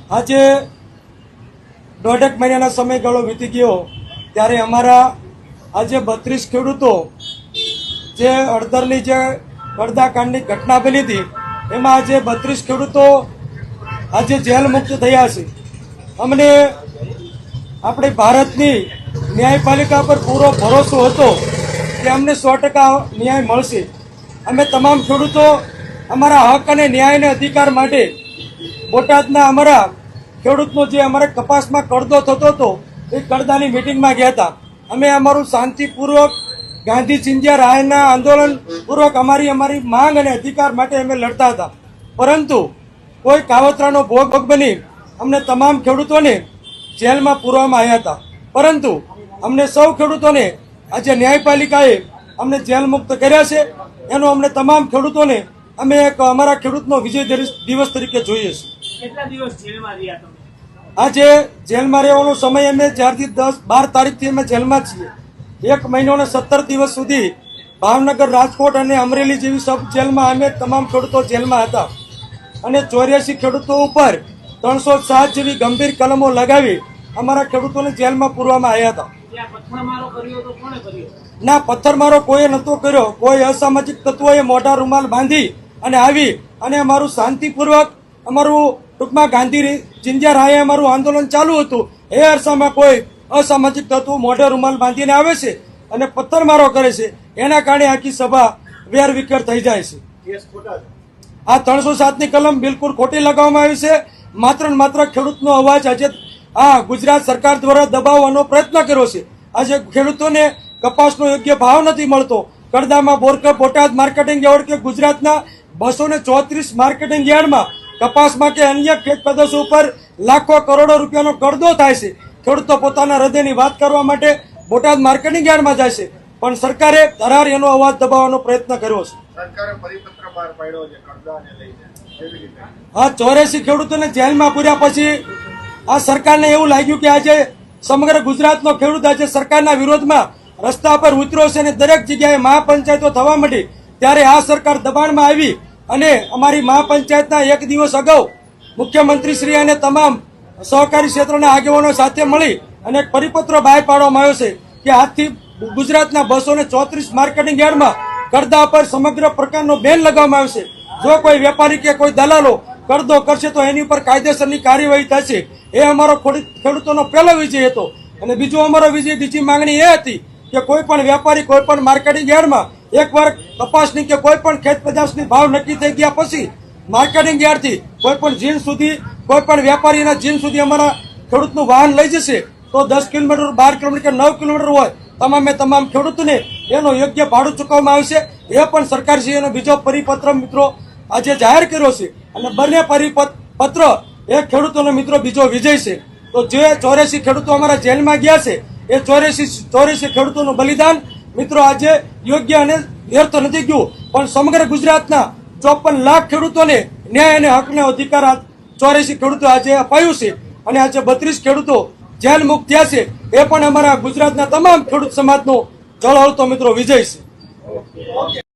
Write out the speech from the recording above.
આજે દોઢેક મહિનાના સમયગાળો વીતી ગયો ત્યારે અમારા આજે 32 ખેડૂતો જે અડધરની જે પડદાકાંડની ઘટના બની હતી એમાં આજે 32 ખેડૂતો આજે જેલ મુક્ત થયા છે। અમને આપણી ભારતની ન્યાયપાલિકા પર પૂરો ભરોસો હતો કે અમને 100% ન્યાય મળશે। અમે તમામ ખેડૂતો અમારા હક અને ન્યાય અને અધિકાર માટે બોટાદના અમારા ખેડૂતનો જે અમારા કપાસમાં કડદો થતો હતો એ કડદાની મિટિંગમાં ગયા હતા। અમે અમારું શાંતિપૂર્વક ગાંધી ચિંધ્યા રાયના આંદોલન પૂર્વક અમારી માંગ અને અધિકાર માટે અમે લડતા હતા, પરંતુ કોઈ કાવતરાનો ભોગ બની અમને તમામ ખેડૂતોને જેલમાં પૂરવામાં આવ્યા હતા। પરંતુ અમને સૌ ખેડૂતોને આજે ન્યાયપાલિકાએ અમને જેલ મુક્ત કર્યા છે। એનો અમને તમામ ખેડૂતોને અમે એક અમારા ખેડૂતનો વિજય દિવસ તરીકે જોઈએ છીએ। કેટલા દિવસ જેલમાં રહ્યા તમે? આજે જેલમાં રહેવાનો સમય અમે જ્યારથી 10-12 તારીખથી અમે જેલમાં છીએ। 1 મહિનો અને 17 દિવસ સુધી ભાવનગર, રાજકોટ અને અમરેલી જેવી સબ જેલમાં અમે તમામ ખેડૂતો જેલમાં હતા અને 84 ખેડૂતો ઉપર 307 જેવી ગંભીર કલમો લગાવી અમારા ખેડૂતોને જેલમાં પૂરવામાં આવ્યા હતા। પથ્થરમારો કર્યો તો કોણે કર્યો? ના, પથ્થરમારો કોઈએ નહોતો કર્યો। કોઈ અસામાજિક તત્વોએ મોઢા રૂમાલ બાંધી અને આવી અને અમારું શાંતિપૂર્વક અમારું ટૂંકમાં ગાંધી ચિંધ્યા રાયે અમારું આંદોલન ચાલુ હતું, એ અરસામાં કોઈ અસામાજિક તત્વો મોઢે રૂમાલ બાંધીને આવે છે અને પથ્થરમારો કરે છે। એના કારણે આખી સભા વેરવિખેર થઈ જાય છે। આ 307ની કલમ બિલકુલ ખોટી લગાવવામાં આવી છે। માત્ર ને માત્ર ખેડૂતનો અવાજ આજે આ ગુજરાત સરકાર દ્વારા દબાવવાનો પ્રયત્ન કર્યો છે। આજે ખેડૂતોને કપાસનો યોગ્ય ભાવ નથી મળતો। કડદામાં બોટાદ માર્કેટિંગ યાર્ડ કે ગુજરાતના 234 માર્કેટિંગ યાર્ડમાં કપાસમાં કે અન્ય ખેત પેદાશો ઉપર લાખો કરોડો રૂપિયાનો કડદો થાય છે। ખેડૂતો પોતાના હૃદયની વાત કરવા માટે બોટાદ માર્કેટિંગ યાર્ડમાં જાય છે, પણ સરકારે ધરાર એનો અવાજ દબાવવાનો પ્રયત્ન કર્યો છે। હા, 84 ખેડૂતોને જેલમાં પૂર્યા પછી આ સરકારને એવું લાગ્યું કે આજે સમગ્ર ગુજરાતનો ખેડૂત આજે સરકારના વિરોધમાં રસ્તા પર ઉતર્યો છે અને દરેક જગ્યાએ મહાપંચાયતો થવા માંડી। ત્યારે આ સરકાર દબાણમાં આવી અને અમારી મહાપંચાયતના 1 દિવસ અગાઉ મુખ્યમંત્રી શ્રી અને તમામ સહકારી ક્ષેત્રના આગેવાનો સાથે મળી અને એક પરિપત્ર બહાર પાડવામાં આવ્યો છે કે આજથી ગુજરાતના 234 માર્કેટિંગ યાર્ડમાં કડદા પર સમગ્ર પ્રકારનો બેન લગાવવામાં આવશે। જો કોઈ વેપારી કે કોઈ દલાલો કડદો કરશે તો એની ઉપર કાયદેસરની કાર્યવાહી થશે। એ અમારો ખેડૂતોનો પહેલો વિજય હતો। અને બીજી માંગણી એ હતી કે કોઈ પણ વેપારી કોઈ પણ માર્કેટિંગ યાર્ડમાં એકવાર કપાસની કે કોઈ પણ ખેત પેદાશની ભાવ નક્કી થઈ ગયા પછી માર્કેટિંગ યાર્ડથી કોઈ પણ જીન સુધી કોઈ પણ વેપારીના જીન સુધી અમારા ખેડૂતનું વાહન લઈ જશે તો 10 કિલોમીટર, 12 કિલોમીટર કે 9 કિલોમીટર હોય તમામ ખેડૂતોને એનો યોગ્ય ભાડું ચૂકવવામાં આવશે। એ પણ સરકારશ્રીનો બીજો પરિપત્ર મિત્રો આજે જાહેર કર્યો છે અને બંને પરિપત્ર એ ખેડૂતોનો મિત્રો બીજો વિજય છે। તો જે 84 ખેડૂતો અમારા જેલમાં ગયા છે એ 84 ખેડૂતોનું બલિદાન મિત્રો આજે યોગ્ય અને વ્યર્થ નથી ગયું, પણ સમગ્ર ગુજરાતના 54 લાખ ખેડૂતોને ન્યાય અને હકનો અધિકાર 84 ખેડૂતો આજે અપાયું છે અને આજે 32 ખેડૂતો જેલ મુક્ત થયા છે। એ પણ અમારા ગુજરાતના તમામ ખેડૂત સમાજનો જળહળતો મિત્રો વિજય છે।